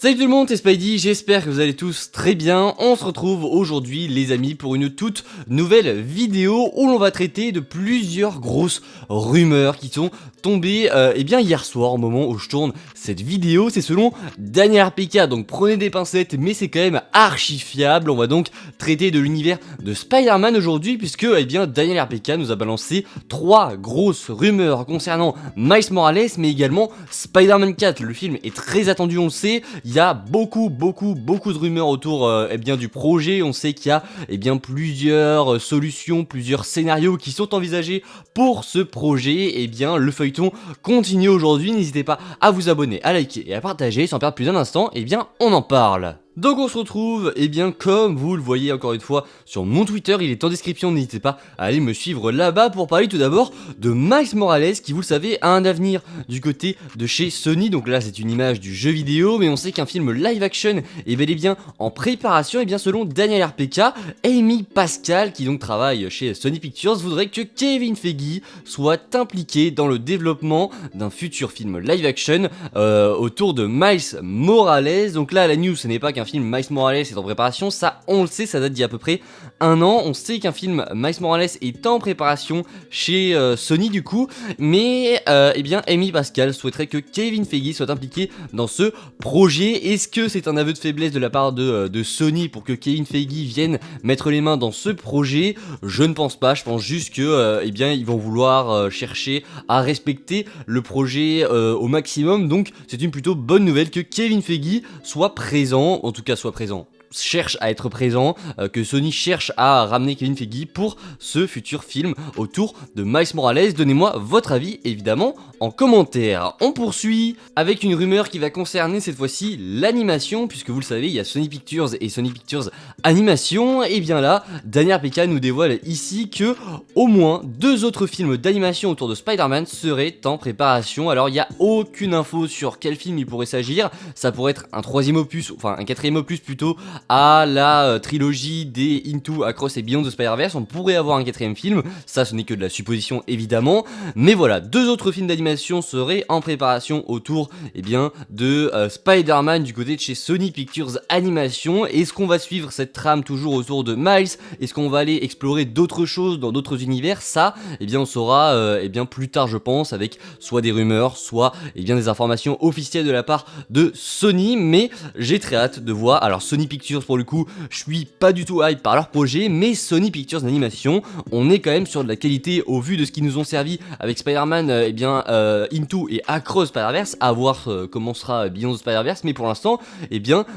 Salut tout le monde, c'est Spidey, j'espère que vous allez tous très bien. On se retrouve aujourd'hui les amis pour une toute nouvelle vidéo où l'on va traiter de plusieurs grosses rumeurs qui sont tombées hier soir au moment où je tourne cette vidéo. C'est selon Daniel RPK, donc prenez des pincettes mais c'est quand même archi fiable. On va donc traiter de l'univers de Spider-Man aujourd'hui puisque Daniel RPK nous a balancé 3 grosses rumeurs concernant Miles Morales mais également Spider-Man 4. Le film est très attendu, on le sait. Il y a beaucoup de rumeurs autour du projet. On sait qu'il y a plusieurs solutions, plusieurs scénarios qui sont envisagés pour ce projet. Le feuilleton continue aujourd'hui. N'hésitez pas à vous abonner, à liker et à partager. Sans perdre plus d'un instant, on en parle. Donc on se retrouve, comme vous le voyez encore une fois sur mon Twitter, il est en description, n'hésitez pas à aller me suivre là-bas pour parler tout d'abord de Miles Morales qui, vous le savez, a un avenir du côté de chez Sony. Donc là c'est une image du jeu vidéo, mais on sait qu'un film live action est bel et bien en préparation. Et bien selon Daniel RPK, Amy Pascal, qui donc travaille chez Sony Pictures, voudrait que Kevin Feige soit impliqué dans le développement d'un futur film live action autour de Miles Morales. Donc là la news, ce n'est pas qu'un film Miles Morales est en préparation, ça on le sait, ça date d'il y a à peu près un an. On sait qu'un film Miles Morales est en préparation chez Sony du coup, mais Amy Pascal souhaiterait que Kevin Feige soit impliqué dans ce projet. Est-ce que c'est un aveu de faiblesse de la part de Sony pour que Kevin Feige vienne mettre les mains dans ce projet? Je ne pense pas, je pense juste que ils vont vouloir chercher à respecter le projet au maximum. Donc c'est une plutôt bonne nouvelle que Kevin Feige soit présent, en tout cas soit présent, cherche à être présent, que Sony cherche à ramener Kevin Feige pour ce futur film autour de Miles Morales. Donnez-moi votre avis évidemment en commentaire. On poursuit avec une rumeur qui va concerner cette fois-ci l'animation, puisque vous le savez il y a Sony Pictures et Sony Pictures Animation. Et bien là Daniel RPK nous dévoile ici que au moins 2 autres films d'animation autour de Spider-Man seraient en préparation. Alors il n'y a aucune info sur quel film il pourrait s'agir. Ça pourrait être un 3e opus, enfin un 4e opus plutôt, à la trilogie des Into, Across et Beyond the Spider-Verse. On pourrait avoir un 4e film, ça ce n'est que de la supposition évidemment, mais voilà, 2 autres films d'animation seraient en préparation autour de Spider-Man du côté de chez Sony Pictures Animation. Est-ce qu'on va suivre cette trame toujours autour de Miles? Est-ce qu'on va aller explorer d'autres choses dans d'autres univers? Ça, on saura plus tard je pense, avec soit des rumeurs, soit des informations officielles de la part de Sony, mais j'ai très hâte de voir. Alors Sony Pictures pour le coup, je suis pas du tout hype par leur projet, mais Sony Pictures Animation, on est quand même sur de la qualité au vu de ce qu'ils nous ont servi avec Spider-Man Into et Across Spider-Verse, à voir comment sera Beyond the Spider-Verse, mais pour l'instant,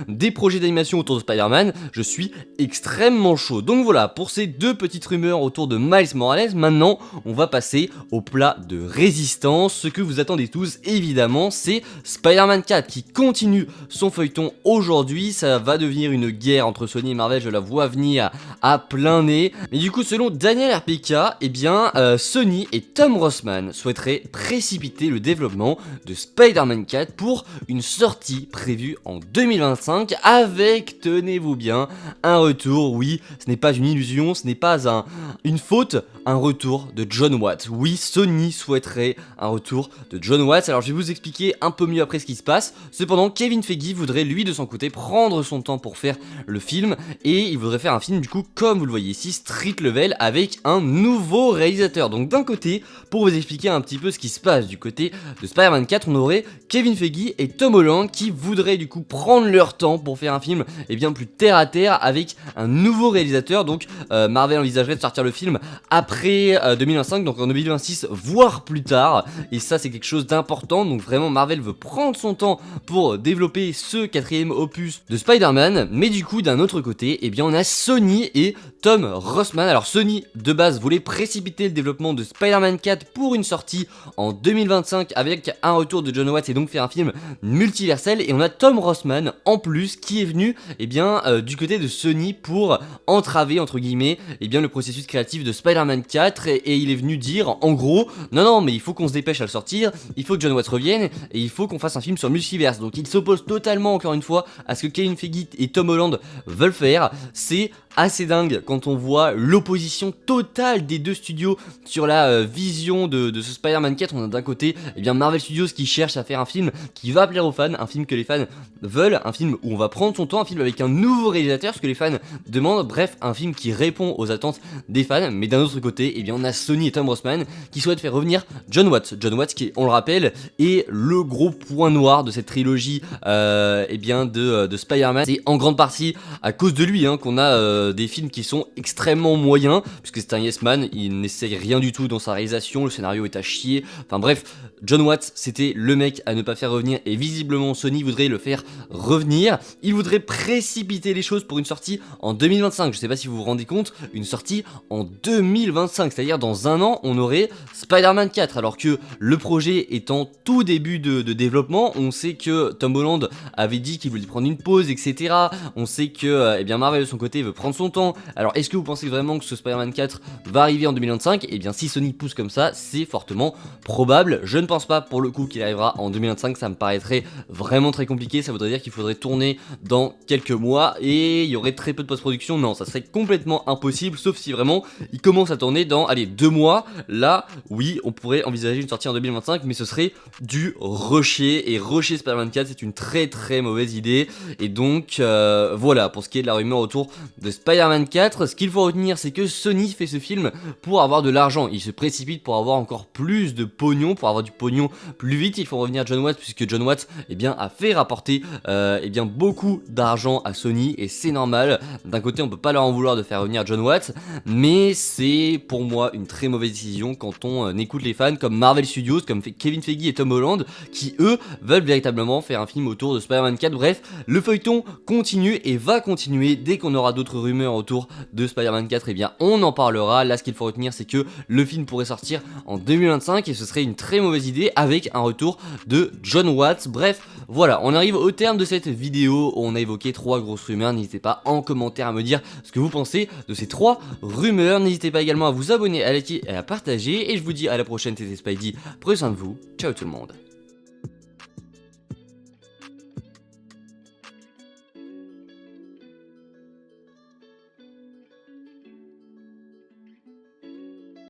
des projets d'animation autour de Spider-Man, je suis extrêmement chaud. Donc voilà, pour ces 2 petites rumeurs autour de Miles Morales, maintenant, on va passer au plat de résistance. Ce que vous attendez tous, évidemment, c'est Spider-Man 4 qui continue son feuilleton aujourd'hui. Ça va devenir une guerre entre Sony et Marvel, je la vois venir à plein nez. Mais du coup, selon Daniel RPK, Sony et Tom Rossman souhaiteraient précipiter le développement de Spider-Man 4 pour une sortie prévue en 2025 avec, tenez-vous bien, un retour, oui, ce n'est pas une illusion, ce n'est pas une faute, un retour de Jon Watts. Oui, Sony souhaiterait un retour de Jon Watts. Alors je vais vous expliquer un peu mieux après ce qui se passe. Cependant, Kevin Feige voudrait lui de son côté prendre son temps pour faire le film, et il voudrait faire un film du coup comme vous le voyez ici, street level, avec un nouveau réalisateur. Donc d'un côté, pour vous expliquer un petit peu ce qui se passe du côté de Spider-Man 4, on aurait Kevin Feige et Tom Holland qui voudraient du coup prendre leur temps pour faire un film plus terre à terre avec un nouveau réalisateur. Donc Marvel envisagerait de sortir le film après 2025, donc en 2026 voire plus tard, et ça c'est quelque chose d'important. Donc vraiment Marvel veut prendre son temps pour développer ce 4e opus de Spider-Man. Mais du coup d'un autre côté, on a Sony et Tom Rossman. Alors Sony de base voulait précipiter le développement de Spider-Man 4 pour une sortie en 2025 avec un retour de Jon Watts et donc faire un film multiversel, et on a Tom Rossman en plus qui est venu du côté de Sony pour entraver entre guillemets le processus créatif de Spider-Man 4, et il est venu dire en gros non mais il faut qu'on se dépêche à le sortir, il faut que Jon Watts revienne et il faut qu'on fasse un film sur multiverse. Donc il s'oppose totalement encore une fois à ce que Kevin Feige et Tom Tom Holland veulent faire. C'est assez dingue quand on voit l'opposition totale des deux studios sur la vision de ce Spider-Man 4. On a d'un côté Marvel Studios qui cherche à faire un film qui va plaire aux fans, un film que les fans veulent, un film où on va prendre son temps, un film avec un nouveau réalisateur, ce que les fans demandent, bref, un film qui répond aux attentes des fans. Mais d'un autre côté, on a Sony et Tom Rossman qui souhaitent faire revenir Jon Watts. Jon Watts qui, on le rappelle, est le gros point noir de cette trilogie de Spider-Man. C'est en grande partie à cause de lui qu'on a des films qui sont extrêmement moyens, puisque c'est un yes man, il n'essaye rien du tout dans sa réalisation, le scénario est à chier, enfin bref, Jon Watts c'était le mec à ne pas faire revenir, et visiblement Sony voudrait le faire revenir. Il voudrait précipiter les choses pour une sortie en 2025, je sais pas si vous vous rendez compte, une sortie en 2025, c'est-à-dire dans un an on aurait Spider-Man 4, alors que le projet est en tout début de développement. On sait que Tom Holland avait dit qu'il voulait prendre une pause, etc. On sait que Marvel de son côté veut prendre son temps. Alors est-ce que vous pensez vraiment que ce Spider-Man 4 va arriver en 2025 ? Eh bien si Sony pousse comme ça, c'est fortement probable. Je ne pense pas pour le coup qu'il arrivera en 2025, ça me paraîtrait vraiment très compliqué. Ça voudrait dire qu'il faudrait tourner dans quelques mois et il y aurait très peu de post-production. Non, ça serait complètement impossible, sauf si vraiment il commence à tourner dans, 2 mois. Là, oui, on pourrait envisager une sortie en 2025, mais ce serait du rusher, et rusher Spider-Man 4 c'est une très très mauvaise idée. Et donc voilà pour ce qui est de la rumeur autour de Spider-Man 4. Ce qu'il faut retenir, c'est que Sony fait ce film pour avoir de l'argent, il se précipite pour avoir encore plus de pognon, pour avoir du pognon plus vite. Il faut revenir Jon Watts, puisque Jon Watts a fait rapporter beaucoup d'argent à Sony, et c'est normal. D'un côté on peut pas leur en vouloir de faire revenir Jon Watts, mais c'est pour moi une très mauvaise décision quand on écoute les fans comme Marvel Studios, comme Kevin Feige et Tom Holland, qui eux veulent véritablement faire un film autour de Spider-Man 4. Bref, le feuilleton continue et va continuer. Dès qu'on aura d'autres rumeurs autour de Spider-Man 4, on en parlera. Là, ce qu'il faut retenir, c'est que le film pourrait sortir en 2025, et ce serait une très mauvaise idée avec un retour de Jon Watts. Bref, voilà, on arrive au terme de cette vidéo où on a évoqué 3 grosses rumeurs. N'hésitez pas en commentaire à me dire ce que vous pensez de ces 3 rumeurs. N'hésitez pas également à vous abonner, à liker et à partager, et je vous dis à la prochaine, c'était Spidey, prenez soin de vous, ciao tout le monde.